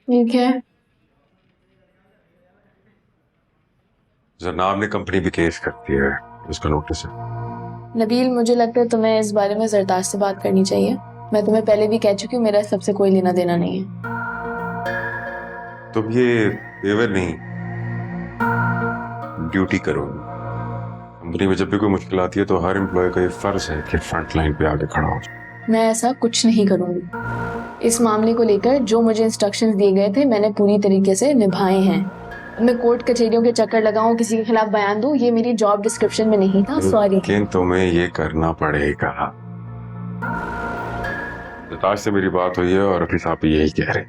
ठीक है। जरनाब ने कंपनी भी केस कर दिया है, उसका नोटिस है। नबील, मुझे लगता है तुम्हें इस बारे में जरदार से बात करनी चाहिए। मैं तुम्हें पहले भी कह चुकी हूँ, मेरा सबसे कोई लेना देना नहीं है। तुम ये फेवर नहीं, ड्यूटी करोगे। कंपनी में जब भी कोई मुश्किल आती है तो हर एम्प्लॉय का ये फर्ज है कि फ्रंट लाइन पे आके खड़ा हो। मैं ऐसा कुछ नहीं करूंगी। इस मामले को लेकर जो मुझे इंस्ट्रक्शंस दिए गए थे मैंने पूरी तरीके से निभाए हैं। मैं कोर्ट कचहरियों के चक्कर लगाऊं, किसी के खिलाफ बयान दूं, ये मेरी जॉब डिस्क्रिप्शन में नहीं था। सॉरी। लेकिन तुम्हें ये करना पड़ेगा। जरदार से मेरी बात हुई है और अभी साहब यही कह रहे।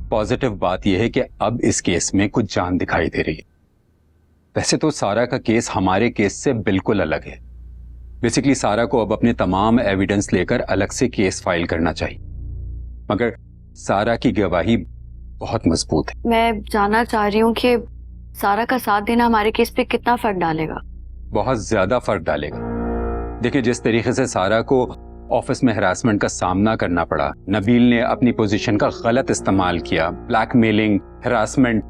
पॉजिटिव बात यह है कि अब इस केस में कुछ जान दिखाई दे रही है। वैसे तो सारा का केस हमारे केस से बिल्कुल अलग है। बेसिकली सारा को अब अपने तमाम एविडेंस लेकर अलग से केस फाइल करना चाहिए, मगर सारा की गवाही बहुत मजबूत है। मैं जानना चाह रही हूँ कि सारा का साथ देना हमारे केस पे कितना फर्क डालेगा। बहुत ज्यादा फर्क डालेगा। देखिए, जिस तरीके से सारा को ऑफिस में हरासमेंट का सामना करना पड़ा, नबील ने अपनी पोजीशन का गलत इस्तेमाल किया, ब्लैकमेलिंग, हरासमेंट,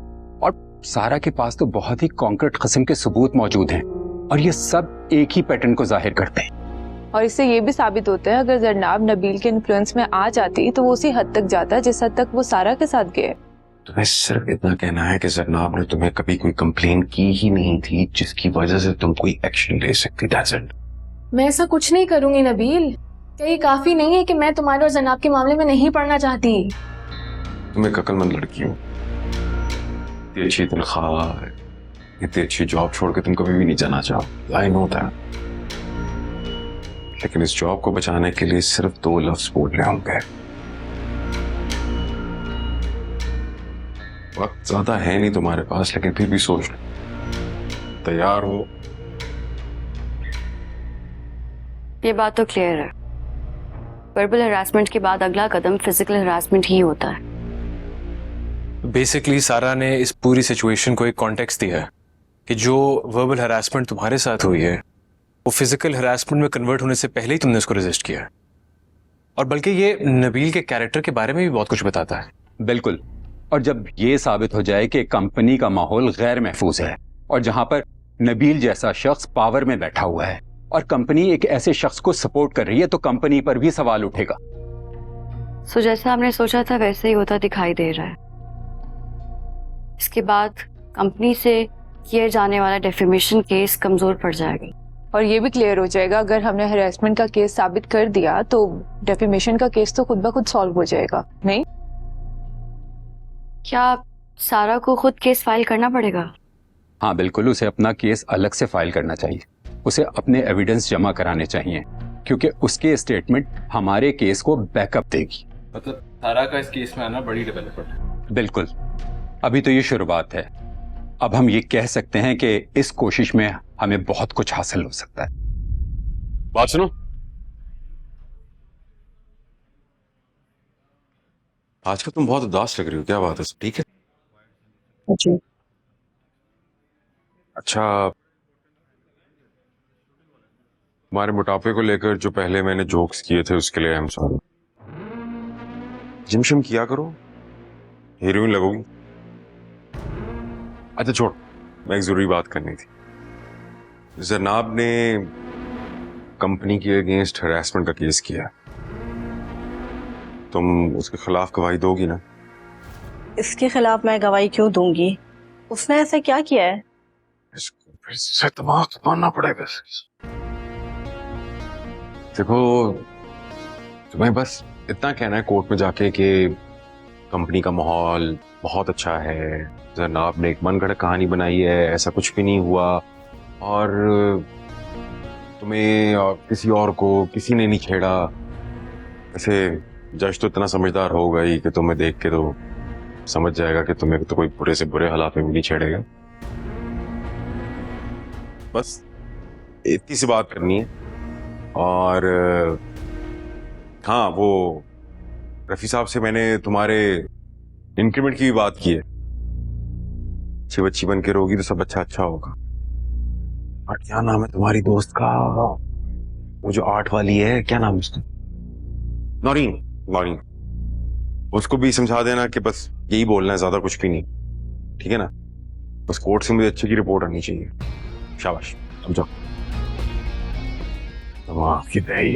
और सारा के पास तो बहुत ही कॉन्क्रीट किस्म के सबूत मौजूद हैं और ये सब एक ही पैटर्न को जाहिर करते हैं। और इससे ये भी साबित होता है अगर जरनाब नबील के इन्फ्लुएंस में आ जाती तो वो उसी हद तक जाता जिस हद तक वो सारा के साथ गए। तुम्हें सिर्फ इतना कहना है कि जरनाब ने तुम्हें कभी कोई कंप्लेन की ही नहीं थी जिसकी वजह से तुम कोई एक्शन ले सकती। That's it. मैं ऐसा कुछ नहीं करूंगी नबील। क्या ये काफी नहीं है कि मैं तुम्हारे और जनाब के मामले में नहीं पढ़ना चाहती? तुम एक अक्लमंद लड़की हो, इतनी अच्छी तनख्वाह, इतनी अच्छी जॉब छोड़ के तुम कभी भी नहीं जाना चाहो। I know that. लेकिन इस जॉब को बचाने के लिए सिर्फ 2 लफ्ज बोलने होंगे। वक्त ज्यादा है नहीं तुम्हारे पास, लेकिन फिर भी सोच लो। तैयार हो? ये बात तो क्लियर है। वर्बल हरासमेंट के बाद अगला कदम फिजिकल हरासमेंट ही होता है। बेसिकली सारा ने इस पूरी सिचुएशन को एक कॉन्टेक्स्ट दिया है कि जो वर्बल हरासमेंट तुम्हारे साथ हुई है वो फिजिकल हरासमेंट में कन्वर्ट होने से पहले ही तुमने उसको रेजिस्ट किया है। और बल्कि ये नबील के कैरेक्टर के बारे में भी बहुत कुछ बताता है। बिल्कुल। और जब ये साबित हो जाए कि कंपनी का माहौल गैर महफूज है और जहां पर नबील जैसा शख्स पावर में बैठा हुआ है और कंपनी एक ऐसे शख्स को सपोर्ट कर रही है, तो कंपनी पर भी सवाल उठेगा। सो जैसा हमने सोचा था वैसे ही होता दिखाई दे रहा है। इसके बाद कंपनी से किए जाने वाला डेफेमेशन केस कमजोर पड़ जाएगा। और ये भी क्लियर हो जाएगा अगर हमने हरासमेंट का केस साबित कर दिया तो डेफेमेशन का केस तो खुद ब खुद सॉल्व हो जाएगा, नहीं? क्या सारा को खुद केस फाइल करना पड़ेगा? हाँ बिल्कुल, उसे अपना केस अलग से फाइल करना चाहिए। उसे अपने एविडेंस जमा कराने चाहिए क्योंकि उसके स्टेटमेंट हमारे केस को बैकअप देगी। मतलब सारा का इस केस में आना बड़ी डेवलपमेंट है। बिल्कुल, अभी तो ये शुरुआत है। अब हम ये कह सकते हैं कि इस कोशिश में हमें बहुत कुछ हासिल हो सकता है। बात सुनो, आजकल तुम बहुत उदास लग रही हो, क्या बात है? सब ठीक है? जी। अच्छा, तुम्हारे मोटापे को लेकर जो पहले मैंने जोक्स किए थे उसके लिए आई एम सॉरी। जिम शिम किया करो, हीरोइन लगोगी। अच्छा छोड़, मैं एक जरूरी बात करनी थी। जनाब ने कंपनी के अगेंस्ट हरासमेंट का केस किया है, तुम उसके खिलाफ गवाही दोगी ना? इसके खिलाफ मैं गवाही क्यों दूंगी? उसने ऐसा क्या किया है? इसको फिर से दिमाग मानना पड़ेगा। देखो, तुम्हें बस इतना कहना है कोर्ट में जाके कि कंपनी का माहौल बहुत अच्छा है, जनाब ने एक मनगढ़ंत कहानी बनाई है, ऐसा कुछ भी नहीं हुआ, और तुम्हें और किसी और को किसी ने नहीं छेड़ा। ऐसे जज तो इतना समझदार होगा ही कि तुम्हें देख के तो समझ जाएगा कि तुम्हें तो कोई बुरे से बुरे हालात में भी नहीं छेड़ेगा। बस इतनी सी बात करनी है। और हाँ, वो रफी साहब से मैंने तुम्हारे इंक्रीमेंट की भी बात की है। अच्छी बच्ची बन के रहोगी तो सब अच्छा होगा। और क्या नाम है तुम्हारी दोस्त का, वो जो आर्ट वाली है, क्या नाम है उसका? नौरीन। उसको भी समझा देना कि बस यही बोलना है, ज्यादा कुछ भी नहीं, ठीक है ना? बस कोर्ट से मुझे अच्छी की रिपोर्ट आनी चाहिए। शाबाश, अब जाओ। दिमाग की दही।